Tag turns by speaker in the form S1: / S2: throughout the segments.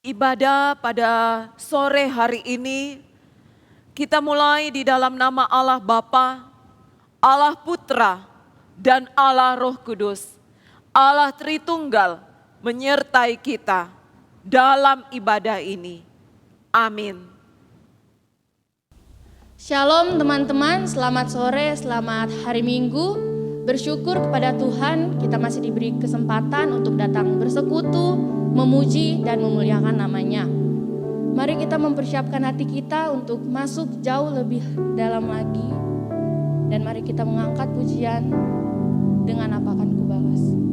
S1: Ibadah pada sore hari ini kita mulai di dalam nama Allah Bapa, Allah Putra, dan Allah Roh Kudus. Allah Tritunggal menyertai kita dalam ibadah ini. Amin.
S2: Shalom teman-teman, selamat sore, selamat hari Minggu. Bersyukur kepada Tuhan kita masih diberi kesempatan untuk datang bersekutu, memuji dan memuliakan namanya. Mari kita mempersiapkan hati kita untuk masuk jauh lebih dalam lagi. Dan mari kita mengangkat pujian dengan apa akan kubalas.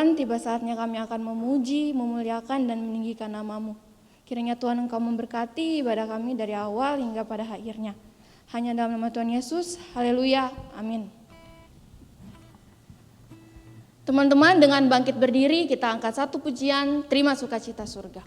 S2: Tuhan, tiba saatnya kami akan memuji, memuliakan, dan meninggikan nama-Mu. Kiranya Tuhan Engkau memberkati ibadah kami dari awal hingga pada akhirnya. Hanya dalam nama Tuhan Yesus, haleluya, amin. Teman-teman, dengan bangkit berdiri, kita angkat satu pujian, Terima Sukacita Surga.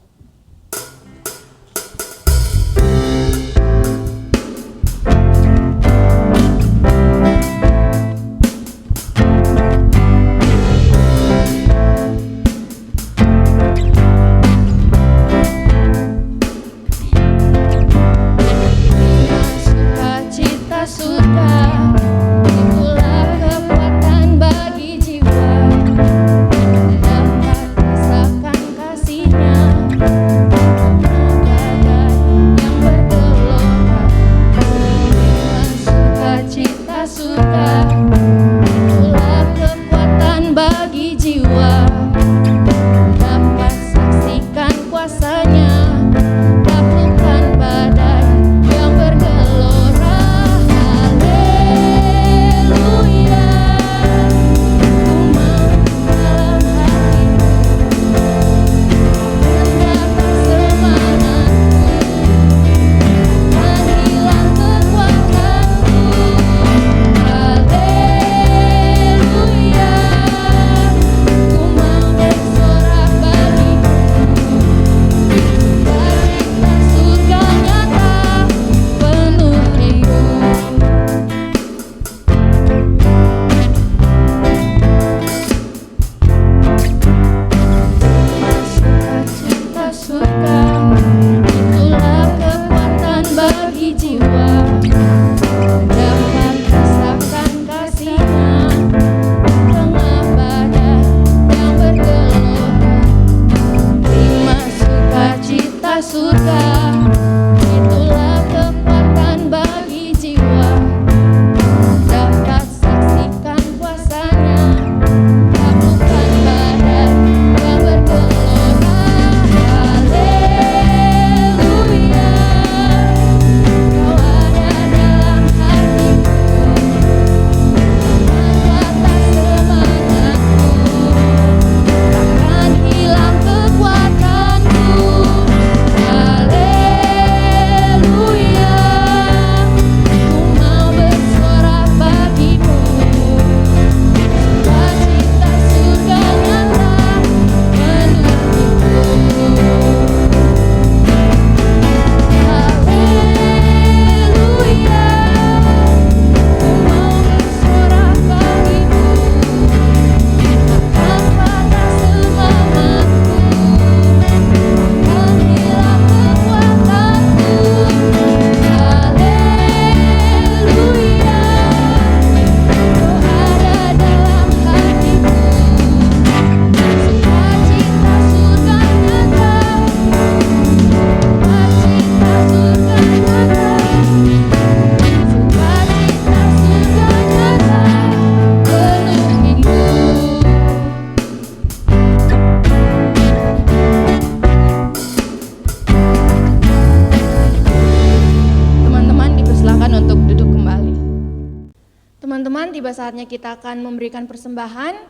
S2: Tiba saatnya kita akan memberikan persembahan.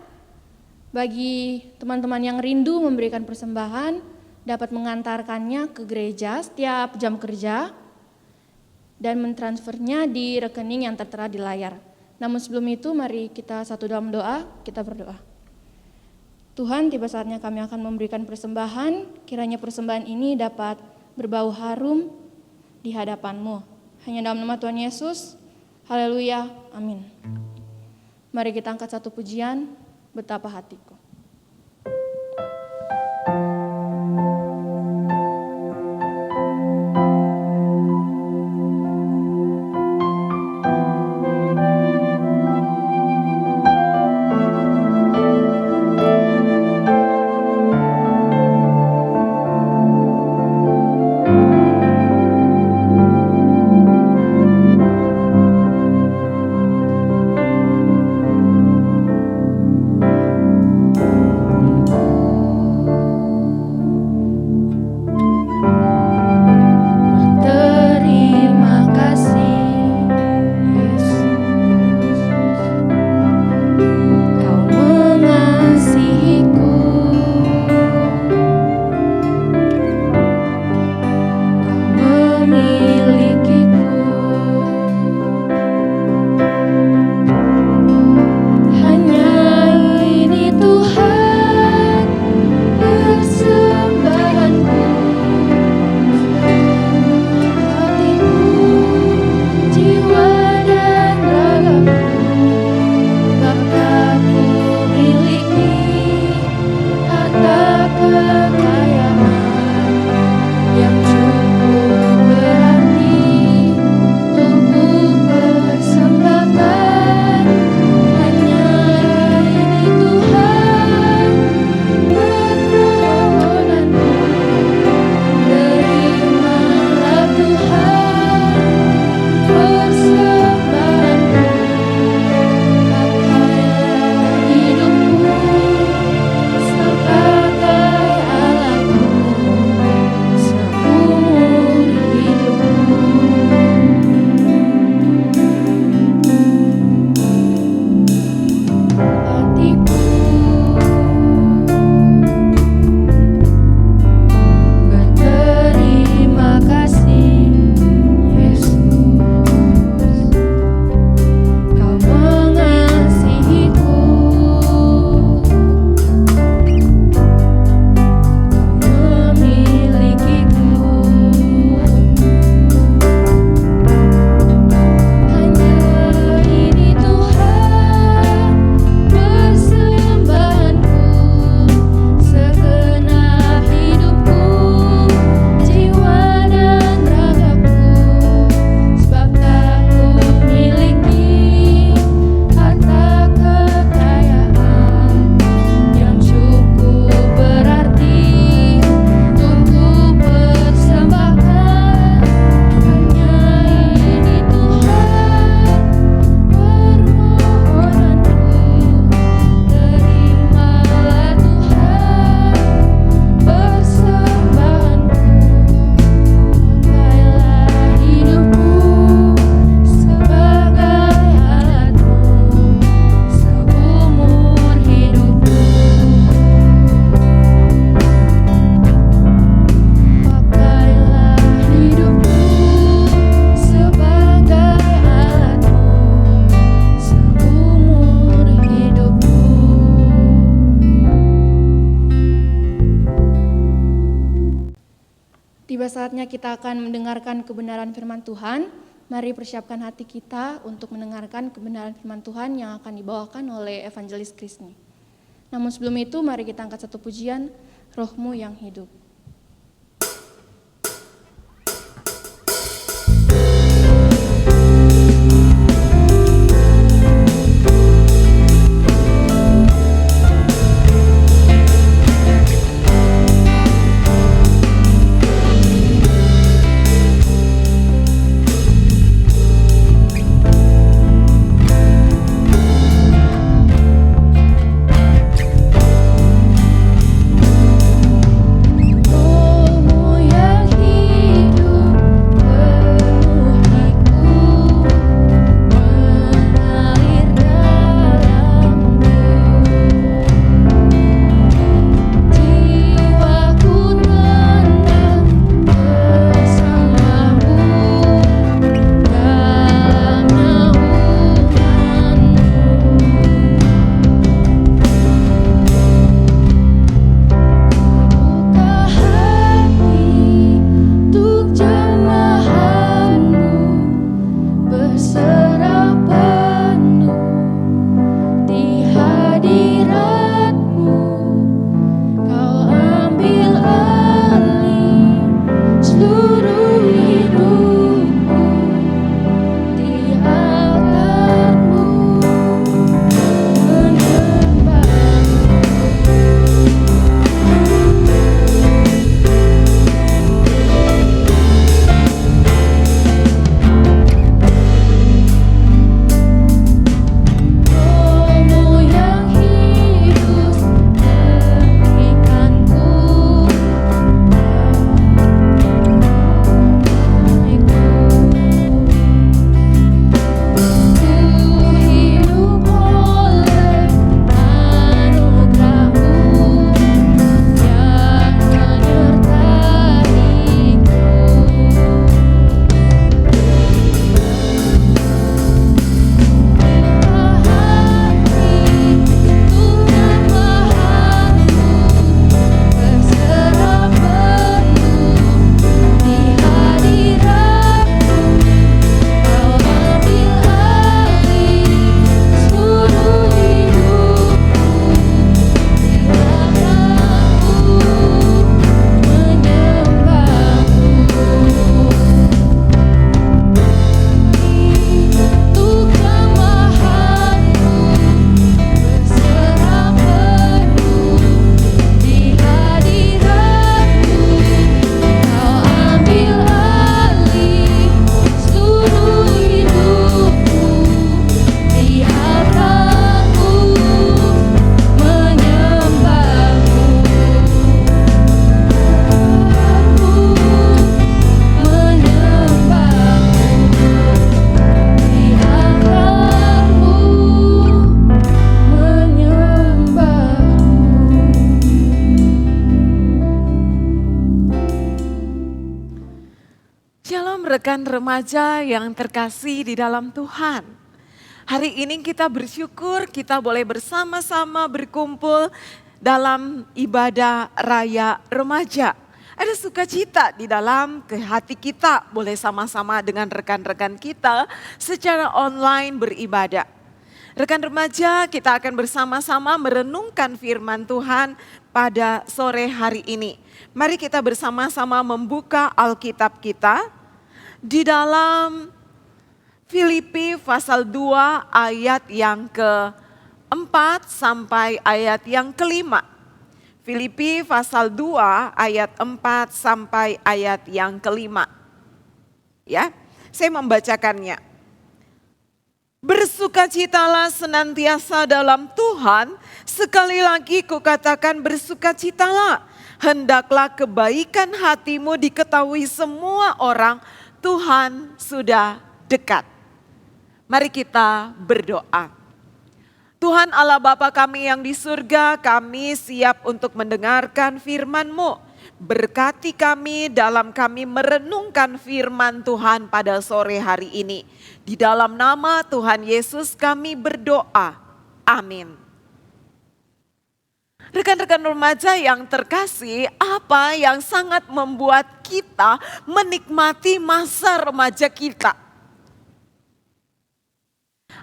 S2: Bagi teman-teman yang rindu memberikan persembahan, dapat mengantarkannya ke gereja setiap jam kerja dan mentransfernya di rekening yang tertera di layar. Namun sebelum itu, mari kita satu dalam doa, kita berdoa. Tuhan, tiba saatnya kami akan memberikan persembahan, kiranya persembahan ini dapat berbau harum di hadapan-Mu. Hanya dalam nama Tuhan Yesus, haleluya, amin. Mari kita angkat satu pujian, Betapa Hatiku. tiba saatnya kita akan mendengarkan kebenaran firman Tuhan. Mari persiapkan hati kita untuk mendengarkan kebenaran firman Tuhan yang akan dibawakan oleh Evangelis Krisni. Namun sebelum itu, mari kita angkat satu pujian, Rohmu yang hidup.
S1: rekan remaja yang terkasih di dalam Tuhan. Hari ini kita bersyukur kita boleh bersama-sama berkumpul dalam ibadah raya remaja. Ada sukacita di dalam hati kita, boleh sama-sama dengan rekan-rekan kita secara online beribadah. Rekan remaja, kita akan bersama-sama merenungkan firman Tuhan pada sore hari ini. Mari kita bersama-sama membuka Alkitab kita di dalam Filipi pasal 2 ayat yang ke-4 sampai ayat yang ke-5. Filipi pasal 2 ayat 4 sampai ayat yang ke-5. Ya, saya membacakannya. Bersukacitalah senantiasa dalam Tuhan, sekali lagi kukatakan bersukacitalah. Hendaklah kebaikan hatimu diketahui semua orang, Tuhan sudah dekat. Mari kita berdoa. Tuhan Allah Bapa kami yang di surga, kami siap untuk mendengarkan firman-Mu. Berkati kami dalam kami merenungkan firman Tuhan pada sore hari ini. Di dalam nama Tuhan Yesus kami berdoa. Amin. Rekan-rekan remaja yang terkasih, apa yang sangat membuat kita menikmati masa remaja kita?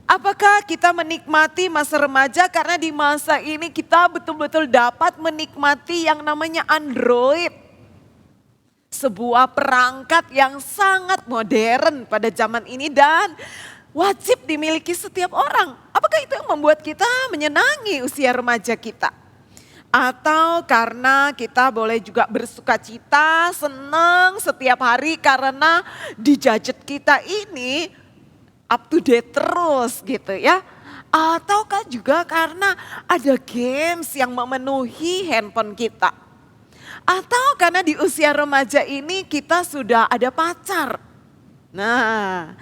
S1: Apakah kita menikmati masa remaja karena di masa ini kita betul-betul dapat menikmati yang namanya Android? Sebuah perangkat yang sangat modern pada zaman ini dan wajib dimiliki setiap orang. Apakah itu yang membuat kita menyenangi usia remaja kita? Atau karena kita boleh juga bersuka cita, senang setiap hari karena di gadget kita ini up to date terus gitu ya. Ataukah juga karena ada games yang memenuhi handphone kita. Atau karena di usia remaja ini kita sudah ada pacar. Nah,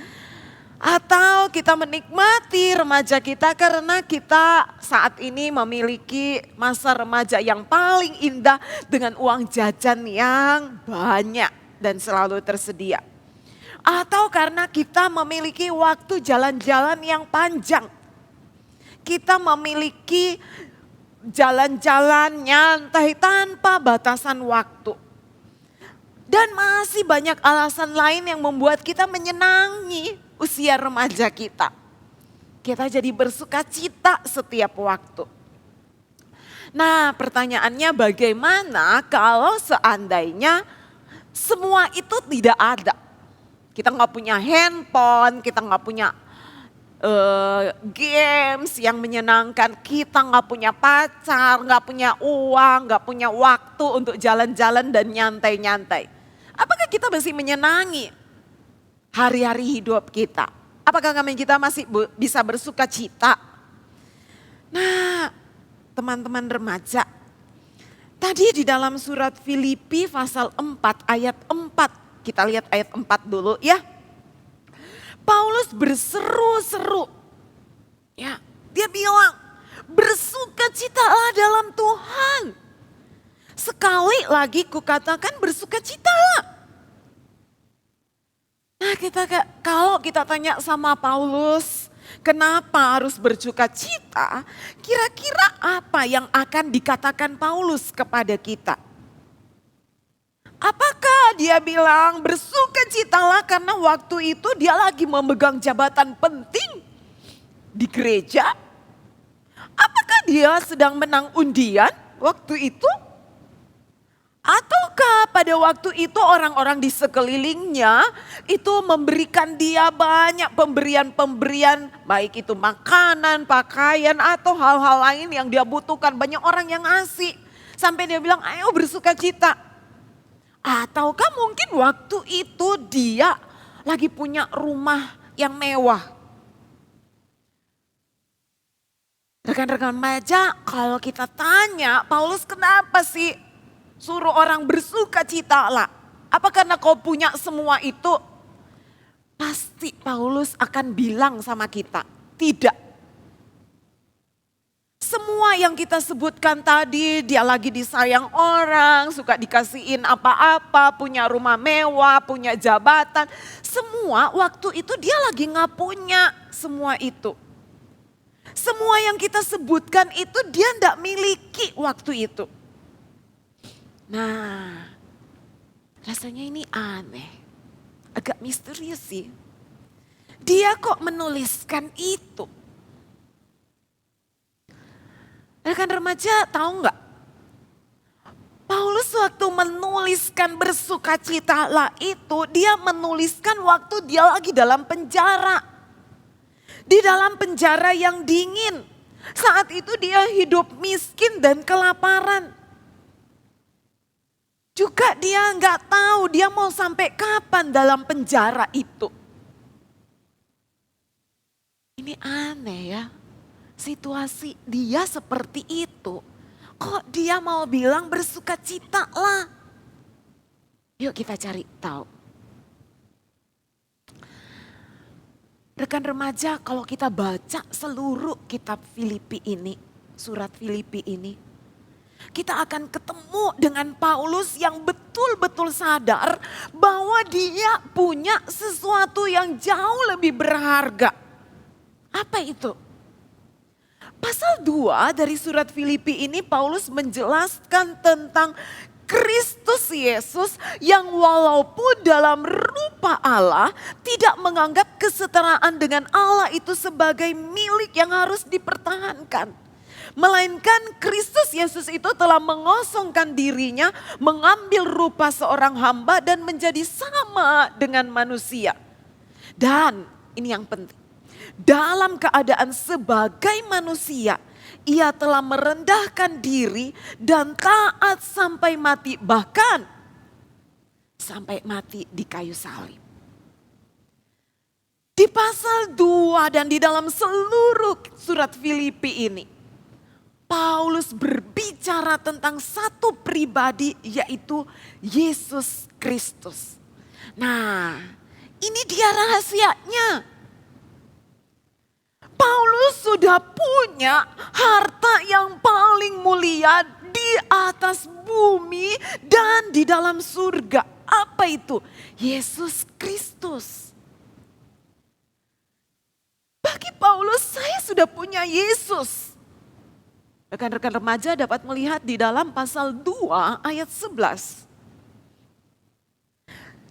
S1: atau kita menikmati remaja kita karena kita saat ini memiliki masa remaja yang paling indah dengan uang jajan yang banyak dan selalu tersedia. Atau karena kita memiliki waktu jalan-jalan yang panjang. Kita memiliki jalan-jalan nyantai tanpa batasan waktu. Dan masih banyak alasan lain yang membuat kita menyenangi usia remaja kita. Kita jadi bersuka cita setiap waktu. Nah, pertanyaannya bagaimana kalau seandainya semua itu tidak ada? Kita nggak punya handphone, kita nggak punya games yang menyenangkan, kita nggak punya pacar, nggak punya uang, nggak punya waktu untuk jalan-jalan dan nyantai-nyantai. Apakah kita masih menyenangi hari-hari hidup kita? Apakah kita masih bisa bersuka cita? Nah, teman-teman remaja, tadi di dalam surat Filipi pasal 4 ayat 4, kita lihat ayat 4 dulu ya. Paulus berseru-seru, ya, dia bilang bersukacitalah dalam Tuhan. Sekali lagi kukatakan bersukacitalah. Nah, kalau kita tanya sama Paulus, kenapa harus bersuka cita? Kira-kira apa yang akan dikatakan Paulus kepada kita? Apakah dia bilang bersukacitalah karena waktu itu dia lagi memegang jabatan penting di gereja? Apakah dia sedang menang undian waktu itu? Ataukah pada waktu itu orang-orang di sekelilingnya itu memberikan dia banyak pemberian-pemberian, baik itu makanan, pakaian atau hal-hal lain yang dia butuhkan. Banyak orang yang ngasih sampai dia bilang ayo bersuka cita. Ataukah mungkin waktu itu dia lagi punya rumah yang mewah. Rekan-rekan remaja, kalau kita tanya Paulus kenapa sih suruh orang bersuka cita lah? Apa karena kau punya semua itu? Pasti Paulus akan bilang sama kita, tidak. Semua yang kita sebutkan tadi, dia lagi disayang orang, suka dikasihin apa-apa, punya rumah mewah, punya jabatan. Semua waktu itu dia lagi nggak punya semua itu. Semua yang kita sebutkan itu dia nggak miliki waktu itu. Nah, rasanya ini aneh, agak misterius sih. Dia kok menuliskan itu? Rekan remaja tahu nggak? Paulus waktu menuliskan bersukacitalah itu, dia menuliskan waktu dia lagi dalam penjara. Di dalam penjara yang dingin. Saat itu dia hidup miskin dan kelaparan. Juga dia nggak tahu dia mau sampai kapan dalam penjara itu. Ini aneh ya. Situasi dia seperti itu, kok dia mau bilang bersukacita lah. Yuk kita cari tahu. Rekan remaja, kalau kita baca seluruh kitab Filipi ini, surat Filipi ini, kita akan ketemu dengan Paulus yang betul-betul sadar bahwa dia punya sesuatu yang jauh lebih berharga. Apa itu? Pasal pasal 2 dari surat Filipi ini Paulus menjelaskan tentang Kristus Yesus yang walaupun dalam rupa Allah tidak menganggap kesetaraan dengan Allah itu sebagai milik yang harus dipertahankan. Melainkan Kristus Yesus itu telah mengosongkan dirinya, mengambil rupa seorang hamba dan menjadi sama dengan manusia. Dan ini yang penting, dalam keadaan sebagai manusia, ia telah merendahkan diri dan taat sampai mati, bahkan sampai mati di kayu salib. Di pasal 2 dan di dalam seluruh surat Filipi ini, Paulus berbicara tentang satu pribadi, yaitu Yesus Kristus. Nah, ini dia rahasianya. Paulus sudah punya harta yang paling mulia di atas bumi dan di dalam surga. Apa itu? Yesus Kristus. Bagi Paulus, saya sudah punya Yesus. Rekan-rekan remaja dapat melihat di dalam pasal 2 ayat 11.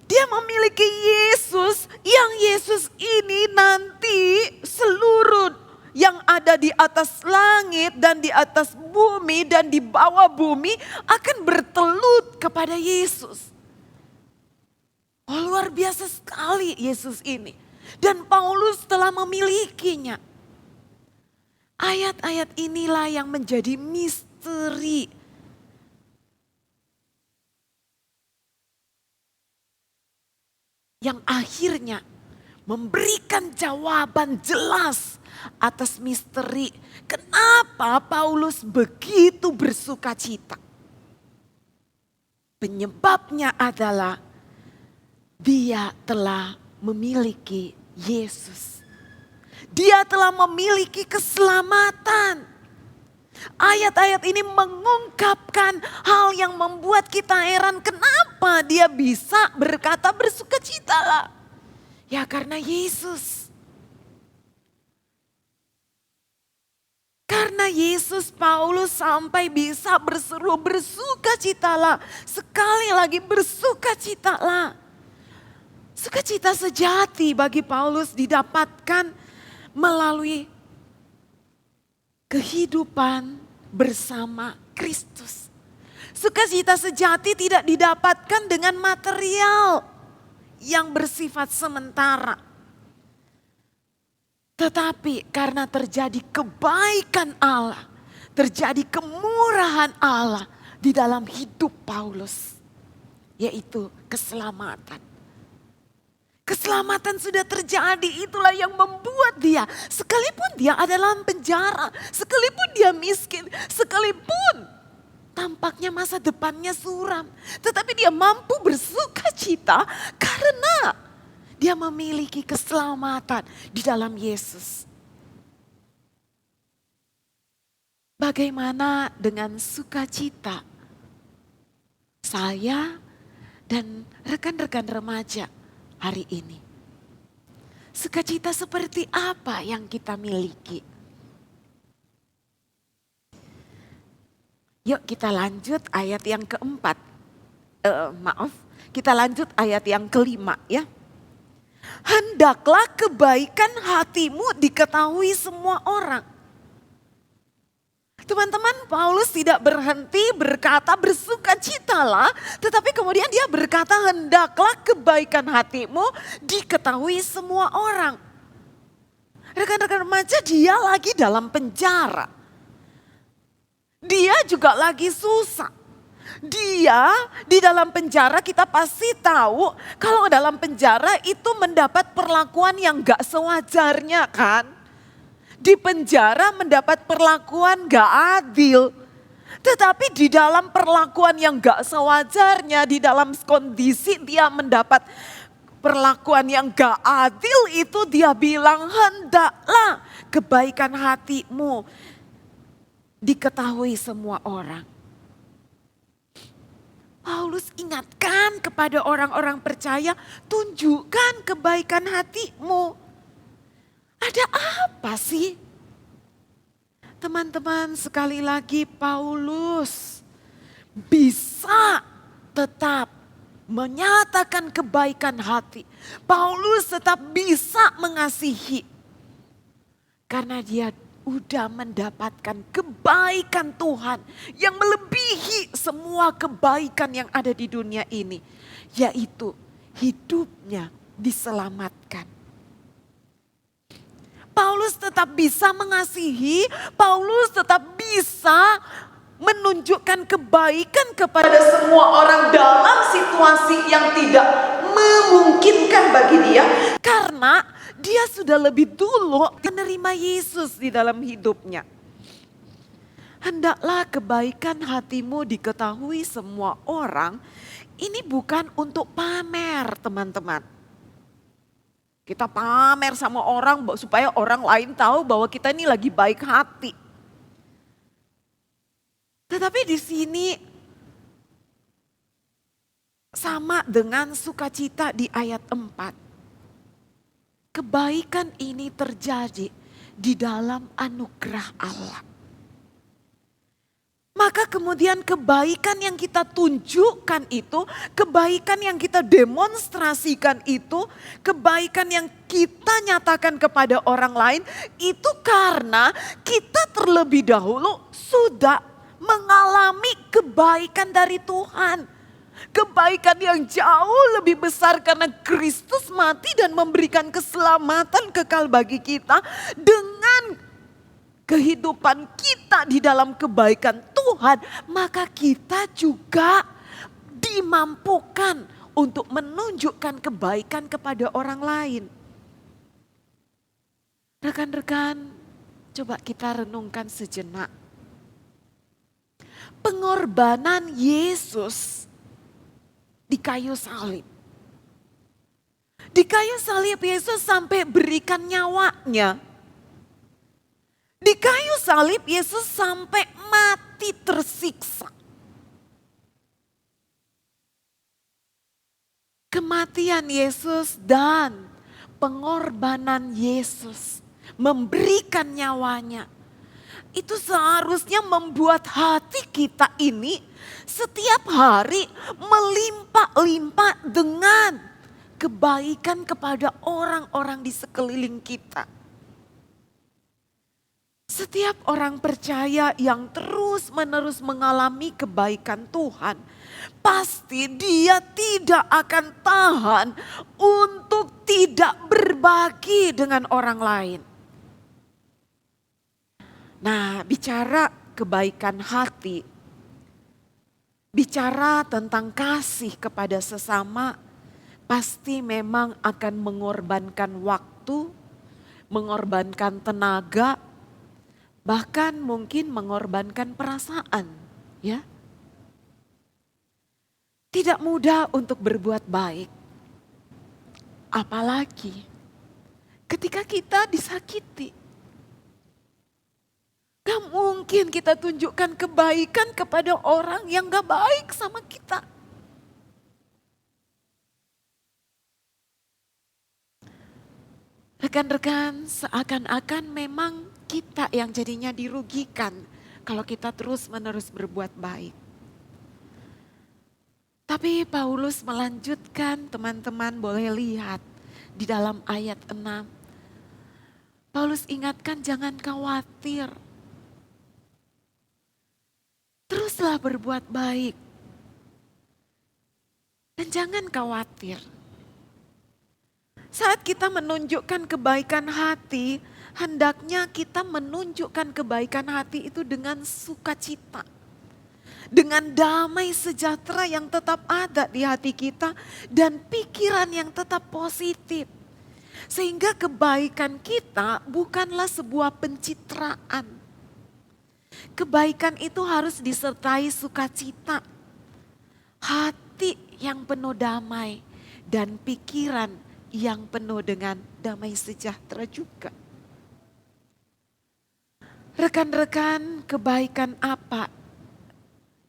S1: Dia memiliki Yesus, yang Yesus ini nanti seluruh yang ada di atas langit dan di atas bumi dan di bawah bumi akan bertelut kepada Yesus. Oh, luar biasa sekali Yesus ini. Dan Paulus telah memilikinya. Ayat-ayat inilah yang menjadi misteri. Yang akhirnya memberikan jawaban jelas atas misteri kenapa Paulus begitu bersuka cita. Penyebabnya adalah dia telah memiliki Yesus. Dia telah memiliki keselamatan. Ayat-ayat ini mengungkapkan hal yang membuat kita heran, kenapa dia bisa berkata bersukacitalah. Ya karena Yesus. Karena Yesus, Paulus sampai bisa berseru bersukacitalah. Sekali lagi bersukacitalah. Sukacita sejati bagi Paulus didapatkan melalui kehidupan bersama Kristus. Sukacita sejati tidak didapatkan dengan material yang bersifat sementara. Tetapi karena terjadi kebaikan Allah, terjadi kemurahan Allah di dalam hidup Paulus, yaitu keselamatan. Keselamatan sudah terjadi, itulah yang membuat dia, sekalipun dia ada dalam penjara, sekalipun dia miskin, sekalipun tampaknya masa depannya suram. Tetapi dia mampu bersuka cita karena dia memiliki keselamatan di dalam Yesus. Bagaimana dengan sukacita saya dan rekan-rekan remaja hari ini? Sukacita seperti apa yang kita miliki? Yuk kita lanjut ayat yang keempat. Kita lanjut ayat yang kelima ya. Hendaklah kebaikan hatimu diketahui semua orang. Teman-teman, Paulus tidak berhenti berkata bersukacitalah, tetapi kemudian dia berkata hendaklah kebaikan hatimu diketahui semua orang. Rekan-rekan remaja, dia lagi dalam penjara. Dia juga lagi susah. Dia di dalam penjara, kita pasti tahu kalau dalam penjara itu mendapat perlakuan yang gak sewajarnya kan. Di penjara mendapat perlakuan gak adil. Tetapi di dalam perlakuan yang gak sewajarnya, di dalam kondisi dia mendapat perlakuan yang gak adil itu, dia bilang hendaklah kebaikan hatimu diketahui semua orang. Paulus ingatkan kepada orang-orang percaya, tunjukkan kebaikan hatimu. Ada apa sih? Teman-teman, sekali lagi Paulus bisa tetap menyatakan kebaikan hati. Paulus tetap bisa mengasihi. Karena dia udah mendapatkan kebaikan Tuhan yang melebihi semua kebaikan yang ada di dunia ini. Yaitu hidupnya diselamatkan. Paulus tetap bisa mengasihi, Paulus tetap bisa menunjukkan kebaikan kepada semua orang dalam situasi yang tidak memungkinkan bagi dia. Karena dia sudah lebih dulu menerima Yesus di dalam hidupnya. Hendaklah kebaikan hatimu diketahui semua orang. Ini bukan untuk pamer, teman-teman. Kita pamer sama orang supaya orang lain tahu bahwa kita ini lagi baik hati. Tetapi di sini sama dengan sukacita di ayat 4. Kebaikan ini terjadi di dalam anugerah Allah. Maka kemudian kebaikan yang kita tunjukkan itu, kebaikan yang kita demonstrasikan itu, kebaikan yang kita nyatakan kepada orang lain, itu karena kita terlebih dahulu sudah mengalami kebaikan dari Tuhan. Kebaikan yang jauh lebih besar karena Kristus mati dan memberikan keselamatan kekal bagi kita dengan kehidupan kita di dalam kebaikan Tuhan, maka kita juga dimampukan untuk menunjukkan kebaikan kepada orang lain. Rekan-rekan, coba kita renungkan sejenak. Pengorbanan Yesus di kayu salib. Di kayu salib Yesus sampai berikan nyawanya. Di kayu salib Yesus sampai mati tersiksa. Kematian Yesus dan pengorbanan Yesus memberikan nyawanya. Itu seharusnya membuat hati kita ini setiap hari melimpah-limpah dengan kebaikan kepada orang-orang di sekeliling kita. Setiap orang percaya yang terus-menerus mengalami kebaikan Tuhan, pasti dia tidak akan tahan untuk tidak berbagi dengan orang lain. Nah, bicara kebaikan hati, bicara tentang kasih kepada sesama, pasti memang akan mengorbankan waktu, mengorbankan tenaga, bahkan mungkin mengorbankan perasaan, ya. Tidak mudah untuk berbuat baik. Apalagi ketika kita disakiti. Gak mungkin kita tunjukkan kebaikan kepada orang yang gak baik sama kita. Rekan-rekan, seakan-akan memang kita yang jadinya dirugikan kalau kita terus-menerus berbuat baik. Tapi Paulus melanjutkan, teman-teman boleh lihat di dalam ayat 6. Paulus ingatkan jangan khawatir. Teruslah berbuat baik. Dan jangan khawatir. Saat kita menunjukkan kebaikan hati, hendaknya kita menunjukkan kebaikan hati itu dengan sukacita. Dengan damai sejahtera yang tetap ada di hati kita dan pikiran yang tetap positif. Sehingga kebaikan kita bukanlah sebuah pencitraan. Kebaikan itu harus disertai sukacita. Hati yang penuh damai dan pikiran yang penuh dengan damai sejahtera juga. Rekan-rekan, kebaikan apa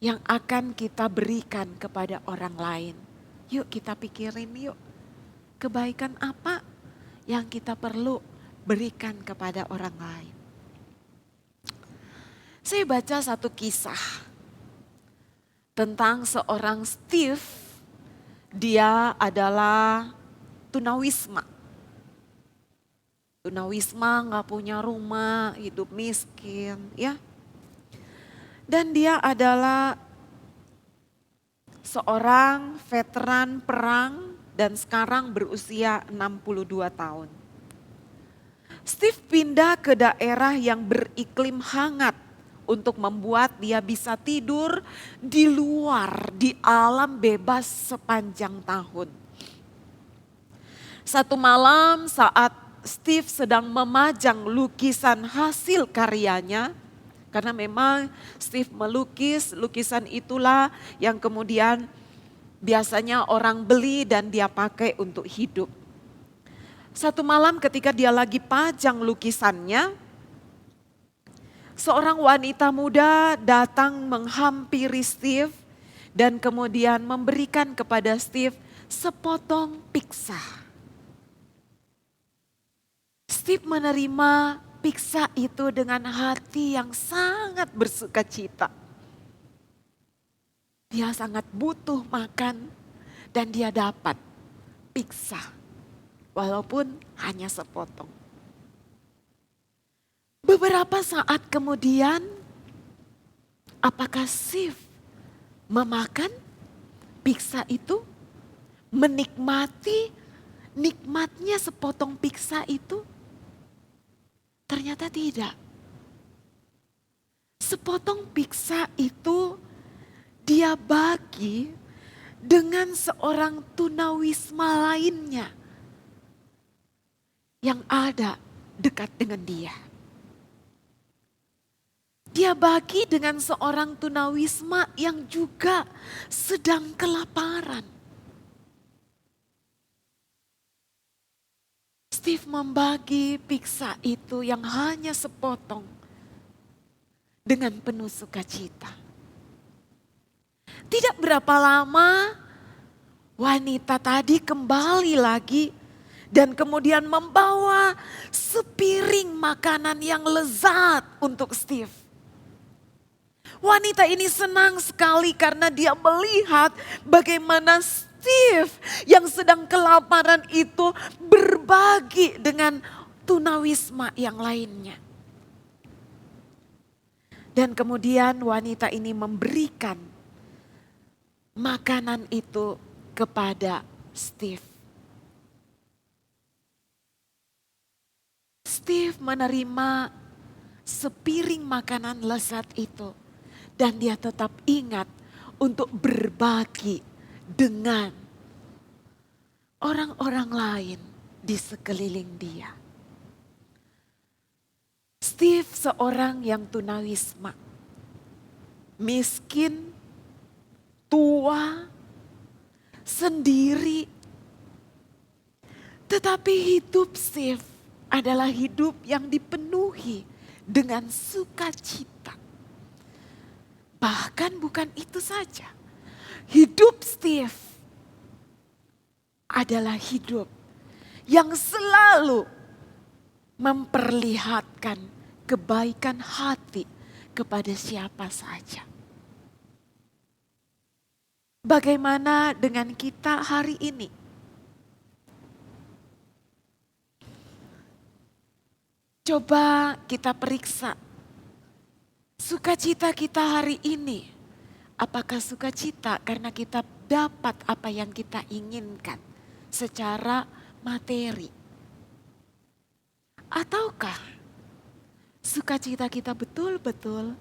S1: yang akan kita berikan kepada orang lain? Yuk kita pikirin yuk. Kebaikan apa yang kita perlu berikan kepada orang lain? Saya baca satu kisah tentang seorang Steve. Dia adalah tunawisma. Tunawisma nggak punya rumah, hidup miskin, ya. Dan dia adalah seorang veteran perang dan sekarang berusia 62 tahun. Steve pindah ke daerah yang beriklim hangat untuk membuat dia bisa tidur di luar, di alam bebas sepanjang tahun. Satu malam saat Steve sedang memajang lukisan hasil karyanya, karena memang Steve melukis, lukisan itulah yang kemudian biasanya orang beli dan dia pakai untuk hidup. Satu malam ketika dia lagi pajang lukisannya, seorang wanita muda datang menghampiri Steve dan kemudian memberikan kepada Steve sepotong piksa. Steve menerima piksa itu dengan hati yang sangat bersukacita. Dia sangat butuh makan dan dia dapat piksa. Walaupun hanya sepotong. Beberapa saat kemudian, apakah Steve memakan piksa itu? Menikmati nikmatnya sepotong piksa itu? Ternyata tidak. Sepotong piksa itu dia bagi dengan seorang tunawisma lainnya yang ada dekat dengan dia. Dia bagi dengan seorang tunawisma yang juga sedang kelaparan. Steve membagi piksa itu yang hanya sepotong dengan penuh sukacita. Tidak berapa lama wanita tadi kembali lagi dan kemudian membawa sepiring makanan yang lezat untuk Steve. Wanita ini senang sekali karena dia melihat bagaimana Steve yang sedang kelaparan itu berbagi dengan tunawisma yang lainnya. Dan kemudian wanita ini memberikan makanan itu kepada Steve. Steve menerima sepiring makanan lezat itu. Dan dia tetap ingat untuk berbagi dengan orang-orang lain di sekeliling dia. Steve seorang yang tunawisma, miskin, tua, sendiri. Tetapi hidup Steve adalah hidup yang dipenuhi dengan sukacita. Bahkan bukan itu saja. Hidup Steve adalah hidup yang selalu memperlihatkan kebaikan hati kepada siapa saja. Bagaimana dengan kita hari ini? Coba kita periksa sukacita kita hari ini. Apakah sukacita karena kita dapat apa yang kita inginkan secara materi? Ataukah sukacita kita betul-betul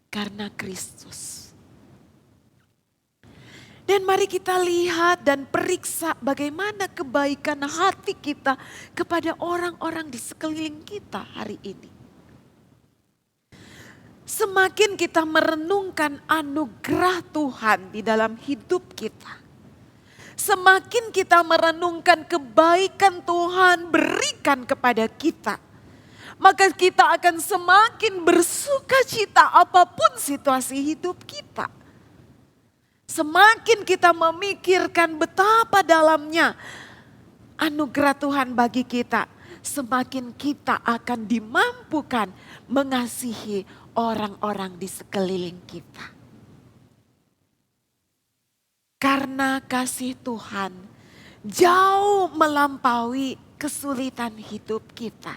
S1: karena Kristus? Dan mari kita lihat dan periksa bagaimana kebaikan hati kita kepada orang-orang di sekeliling kita hari ini. Semakin kita merenungkan anugerah Tuhan di dalam hidup kita. Semakin kita merenungkan kebaikan Tuhan berikan kepada kita. Maka kita akan semakin bersukacita apapun situasi hidup kita. Semakin kita memikirkan betapa dalamnya anugerah Tuhan bagi kita. Semakin kita akan dimampukan mengasihi orang-orang di sekeliling kita. Karena kasih Tuhan jauh melampaui kesulitan hidup kita,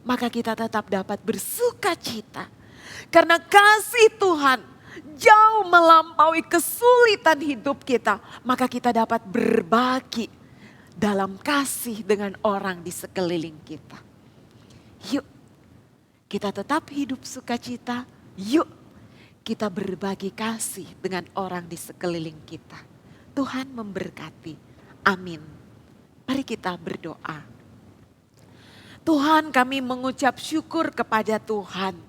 S1: maka kita tetap dapat bersuka cita. Karena kasih Tuhan jauh melampaui kesulitan hidup kita, maka kita dapat berbagi dalam kasih dengan orang di sekeliling kita. Yuk, kita tetap hidup sukacita. Yuk, kita berbagi kasih dengan orang di sekeliling kita. Tuhan memberkati. Amin. Mari kita berdoa. Tuhan, kami mengucap syukur kepada Tuhan.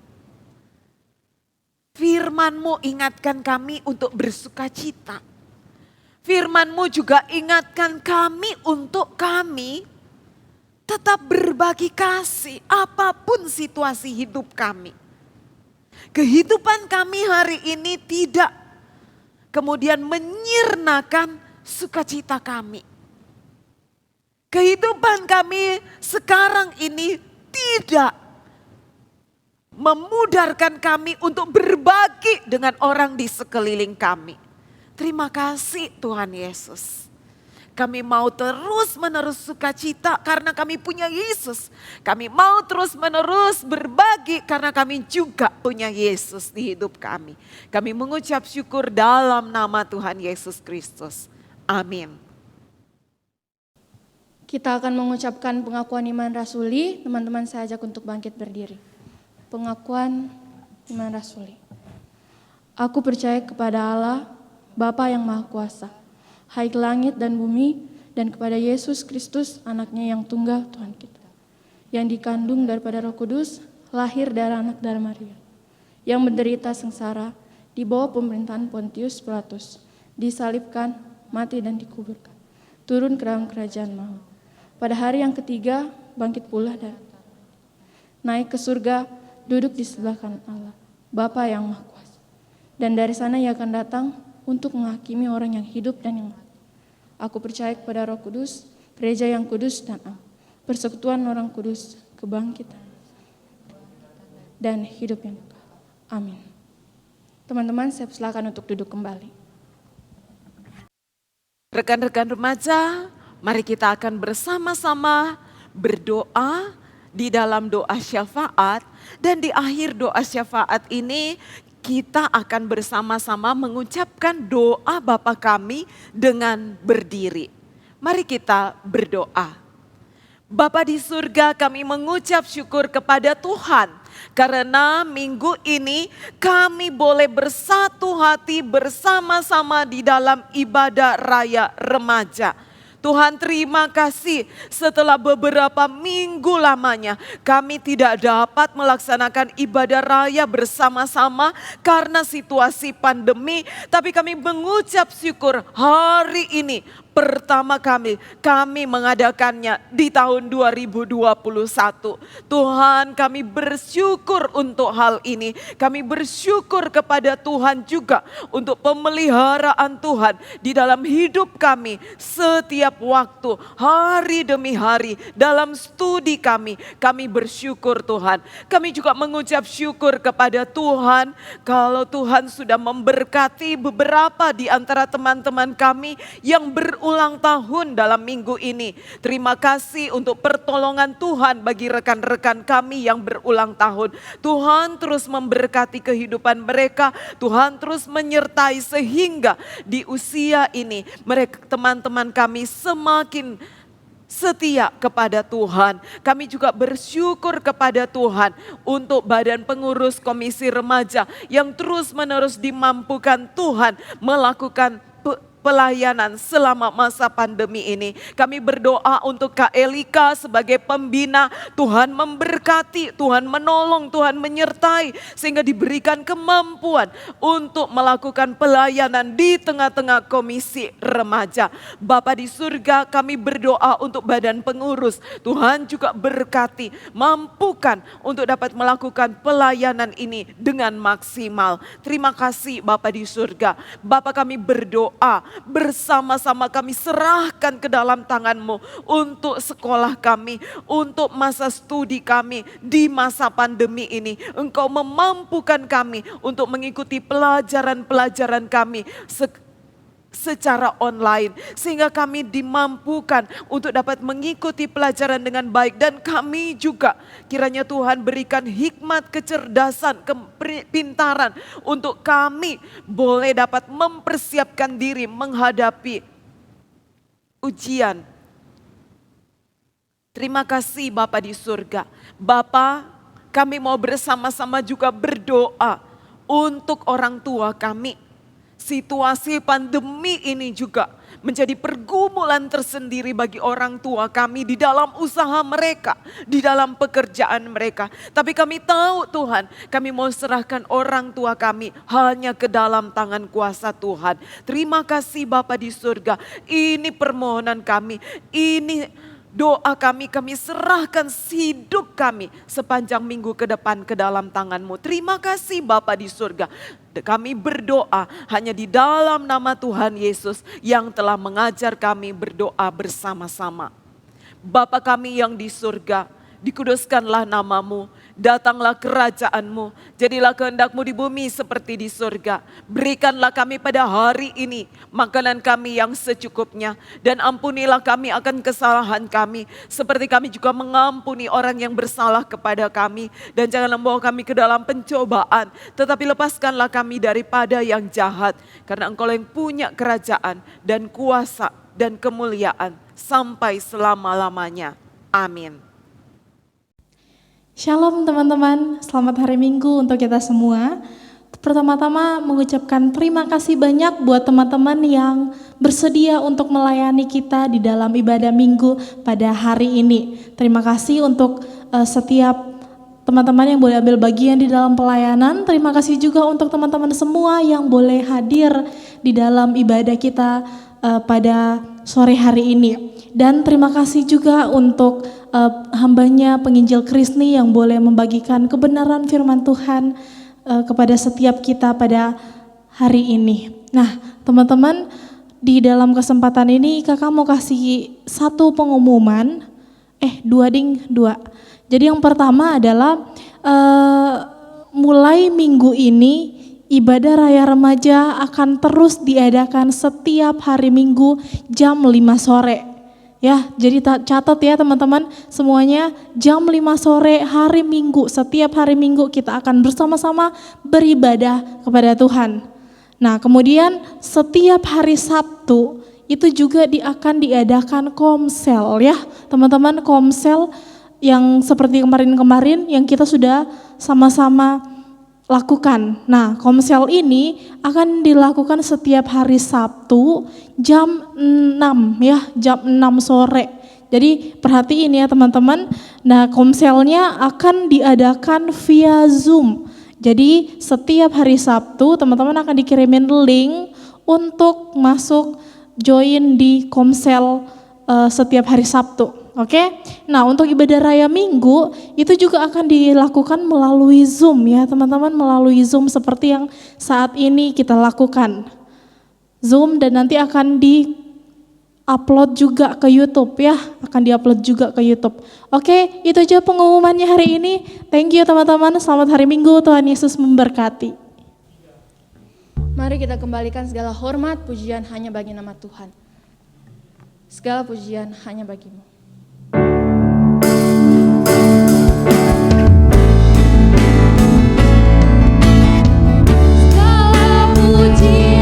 S1: Firman-Mu ingatkan kami untuk bersukacita. Firman-Mu juga ingatkan kami untuk kami tetap berbagi kasih apapun situasi hidup kami. Kehidupan kami hari ini tidak kemudian menyirnakan sukacita kami. Kehidupan kami sekarang ini tidak memudarkan kami untuk berbagi dengan orang di sekeliling kami. Terima kasih Tuhan Yesus. Kami mau terus menerus sukacita karena kami punya Yesus. Kami mau terus menerus berbagi karena kami juga punya Yesus di hidup kami. Kami mengucap syukur dalam nama Tuhan Yesus Kristus. Amin.
S2: Kita akan mengucapkan pengakuan iman rasuli. Teman-teman saya ajak untuk bangkit berdiri. Pengakuan iman rasuli. Aku percaya kepada Allah, Bapa yang Maha Kuasa, Hai langit dan bumi, dan kepada Yesus Kristus, anaknya yang tunggal Tuhan kita, yang dikandung daripada Roh Kudus, lahir dari anak darah Maria, yang menderita sengsara di bawah pemerintahan Pontius Pilatus, disalibkan, mati dan dikuburkan, turun ke dalam kerajaan maut. Pada hari yang ketiga, bangkit pula dari naik ke surga, duduk di sebelah kanan Allah, Bapa yang Maha Kuasa. Dan dari sana Ia akan datang untuk menghakimi orang yang hidup dan yang mati. Aku percaya kepada Roh Kudus, gereja yang kudus dan am, persekutuan orang kudus, kebangkitan, dan hidup yang kekal. Amin. Teman-teman, saya persilakan untuk duduk kembali.
S1: Rekan-rekan remaja, mari kita akan bersama-sama berdoa di dalam doa syafaat. Dan di akhir doa syafaat ini kita akan bersama-sama mengucapkan doa Bapa kami dengan berdiri. Mari kita berdoa. Bapa di surga, kami mengucap syukur kepada Tuhan karena minggu ini kami boleh bersatu hati bersama-sama di dalam ibadah raya remaja. Tuhan, terima kasih, setelah beberapa minggu lamanya kami tidak dapat melaksanakan ibadah raya bersama-sama karena situasi pandemi. Tapi kami mengucap syukur hari ini pertama kami mengadakannya di tahun 2021. Tuhan, kami bersyukur untuk hal ini. Kami bersyukur kepada Tuhan juga untuk pemeliharaan Tuhan di dalam hidup kami setiap waktu, hari demi hari, dalam studi kami bersyukur Tuhan. Kami juga mengucap syukur kepada Tuhan kalau Tuhan sudah memberkati beberapa di antara teman-teman kami yang berulang tahun dalam minggu ini. Terima kasih untuk pertolongan Tuhan bagi rekan-rekan kami yang berulang tahun. Tuhan terus memberkati kehidupan mereka, Tuhan terus menyertai sehingga di usia ini mereka, teman-teman kami semakin setia kepada Tuhan. Kami juga bersyukur kepada Tuhan untuk badan pengurus komisi remaja yang terus menerus dimampukan Tuhan melakukan pelayanan selama masa pandemi ini. Kami berdoa untuk Kak Elika sebagai pembina. Tuhan memberkati, Tuhan menolong, Tuhan menyertai sehingga diberikan kemampuan untuk melakukan pelayanan di tengah-tengah komisi remaja. Bapa di surga, kami berdoa untuk badan pengurus. Tuhan juga berkati, mampukan untuk dapat melakukan pelayanan ini dengan maksimal. Terima kasih Bapa di surga. Bapa, kami berdoa bersama-sama kami serahkan ke dalam tangan-Mu untuk sekolah kami, untuk masa studi kami di masa pandemi ini. Engkau memampukan kami untuk mengikuti pelajaran-pelajaran kami secara online, sehingga kami dimampukan untuk dapat mengikuti pelajaran dengan baik. Dan kami juga kiranya Tuhan berikan hikmat, kecerdasan, kepintaran untuk kami boleh dapat mempersiapkan diri menghadapi ujian. Terima kasih Bapa di surga. Bapa, kami mau bersama-sama juga berdoa untuk orang tua kami. Situasi pandemi ini juga menjadi pergumulan tersendiri bagi orang tua kami di dalam usaha mereka, di dalam pekerjaan mereka. Tapi kami tahu Tuhan, kami mau serahkan orang tua kami hanya ke dalam tangan kuasa Tuhan. Terima kasih Bapa di surga, ini permohonan kami, ini doa kami serahkan hidup kami sepanjang minggu ke depan ke dalam tangan-Mu. Terima kasih Bapa di surga. Kami berdoa hanya di dalam nama Tuhan Yesus yang telah mengajar kami berdoa bersama-sama. Bapa kami yang di surga, dikuduskanlah nama-Mu, datanglah kerajaan-Mu, jadilah kehendak-Mu di bumi seperti di surga. Berikanlah kami pada hari ini makanan kami yang secukupnya, dan ampunilah kami akan kesalahan kami, seperti kami juga mengampuni orang yang bersalah kepada kami. Dan janganlah membawa kami ke dalam pencobaan, tetapi lepaskanlah kami daripada yang jahat, karena Engkau yang punya kerajaan dan kuasa dan kemuliaan sampai selama-lamanya. Amin.
S3: Shalom teman-teman, selamat hari Minggu untuk kita semua. Pertama-tama mengucapkan terima kasih banyak buat teman-teman yang bersedia untuk melayani kita di dalam ibadah Minggu pada hari ini. Terima kasih untuk setiap teman-teman yang boleh ambil bagian di dalam pelayanan. Terima kasih juga untuk teman-teman semua yang boleh hadir di dalam ibadah kita pada sore hari ini. Dan terima kasih juga untuk hambanya penginjil Krisni yang boleh membagikan kebenaran firman Tuhan kepada setiap kita pada hari ini. Nah teman-teman, di dalam kesempatan ini kakak mau kasih satu pengumuman, dua. Jadi yang pertama adalah mulai minggu ini ibadah raya remaja akan terus diadakan setiap hari Minggu jam 5 sore. Ya, jadi catat ya teman-teman semuanya, jam 5 sore hari Minggu, setiap hari Minggu kita akan bersama-sama beribadah kepada Tuhan. Nah kemudian setiap hari Sabtu itu juga akan diadakan komsel ya teman-teman, komsel yang seperti kemarin-kemarin yang kita sudah sama-sama lakukan. Nah, komsel ini akan dilakukan setiap hari Sabtu jam 6 ya, jam 6 sore. Jadi perhatiin ya teman-teman. Nah, komselnya akan diadakan via Zoom. Jadi setiap hari Sabtu teman-teman akan dikirimin link untuk masuk join di komsel setiap hari Sabtu. Oke, nah untuk ibadah raya Minggu itu juga akan dilakukan melalui Zoom ya teman-teman, melalui Zoom seperti yang saat ini kita lakukan. Zoom dan nanti akan di-upload juga ke YouTube ya, akan di-upload juga ke YouTube. Oke, itu aja pengumumannya hari ini. Thank you teman-teman, selamat hari Minggu, Tuhan Yesus memberkati.
S2: Mari kita kembalikan segala hormat, pujian hanya bagi nama Tuhan. Segala pujian hanya bagimu.
S4: Memujimu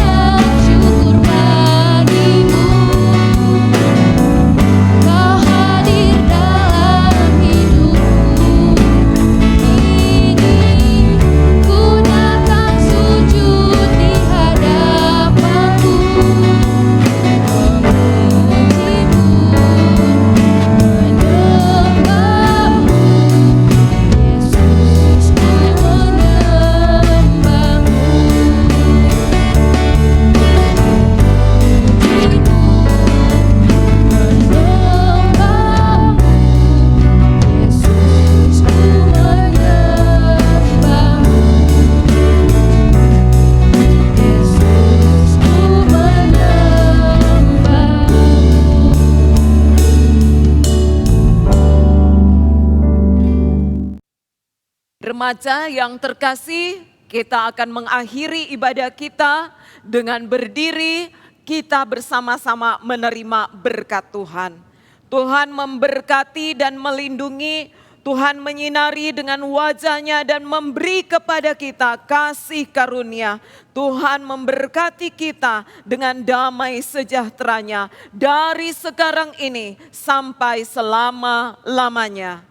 S1: remaja yang terkasih, kita akan mengakhiri ibadah kita dengan berdiri, kita bersama-sama menerima berkat Tuhan. Tuhan memberkati dan melindungi, Tuhan menyinari dengan wajah-Nya dan memberi kepada kita kasih karunia. Tuhan memberkati kita dengan damai sejahtera-Nya dari sekarang ini sampai selama-lamanya.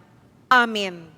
S1: Amin.